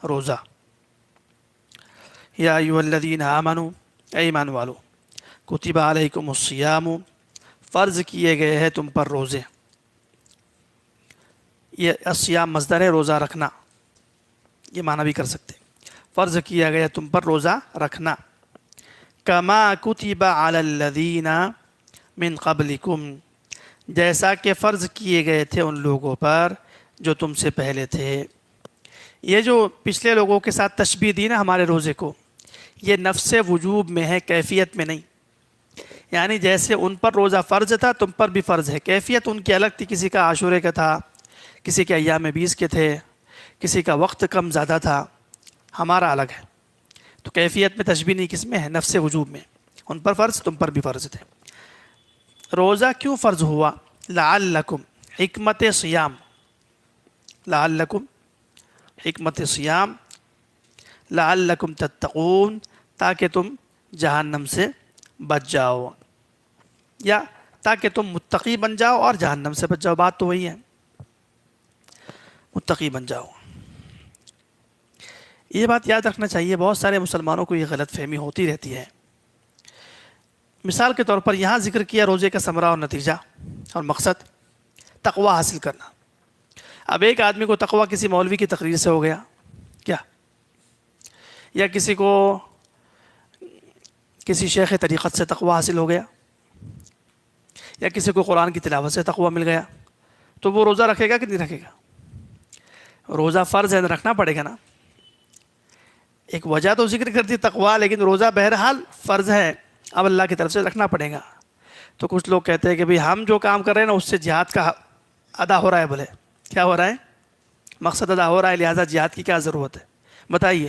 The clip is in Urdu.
روزہ. یا ایھا الذین آمنوا، اے ایمان والو، کتب علیکم الصیام، فرض کیے گئے ہیں تم پر روزے. یہ الصیام مصدر ہے، روزہ رکھنا، یہ معنی بھی کر سکتے. فرض کیا گیا تم پر روزہ رکھنا. کما کتب علی الذین من قبلکم، جیسا کہ فرض کیے گئے تھے ان لوگوں پر جو تم سے پہلے تھے. یہ جو پچھلے لوگوں کے ساتھ تشبیہ دی نا ہمارے روزے کو، یہ نفس وجوب میں ہے، کیفیت میں نہیں. یعنی جیسے ان پر روزہ فرض تھا تم پر بھی فرض ہے. کیفیت ان کی الگ تھی، کسی کا عاشورے کا تھا، کسی کے ایام 20 کے تھے، کسی کا وقت کم زیادہ تھا، ہمارا الگ ہے. تو کیفیت میں تشبیہ نہیں، کس میں ہے؟ نفس وجوب میں. ان پر فرض، تم پر بھی فرض تھے. روزہ کیوں فرض ہوا؟ لعلکم، حکمت صیام، لعلکم حکمت صیام، لعلکم تتقون، تاکہ تم جہنم سے بچ جاؤ، یا تاکہ تم متقی بن جاؤ اور جہنم سے بچ جاؤ. بات تو وہی ہے، متقی بن جاؤ. یہ بات یاد رکھنا چاہیے، بہت سارے مسلمانوں کو یہ غلط فہمی ہوتی رہتی ہے. مثال کے طور پر یہاں ذکر کیا روزے کا ثمرہ اور نتیجہ اور مقصد تقوی حاصل کرنا. اب ایک آدمی کو تقوی کسی مولوی کی تقریر سے ہو گیا کیا، یا کسی کو کسی شیخ طریقت سے تقوی حاصل ہو گیا، یا کسی کو قرآن کی تلاوت سے تقوی مل گیا، تو وہ روزہ رکھے گا کہ نہیں رکھے گا؟ روزہ فرض ہے، رکھنا پڑے گا نا. ایک وجہ تو ذکر کرتی تقوی، لیکن روزہ بہرحال فرض ہے، اب اللہ کی طرف سے رکھنا پڑے گا. تو کچھ لوگ کہتے ہیں کہ بھئی ہم جو کام کر رہے ہیں نا اس سے جہاد کا ادا ہو رہا ہے. بولے کیا ہو رہا ہے؟ مقصد ادا ہو رہا ہے، لہٰذا جہاد کی کیا ضرورت ہے؟ بتائیے.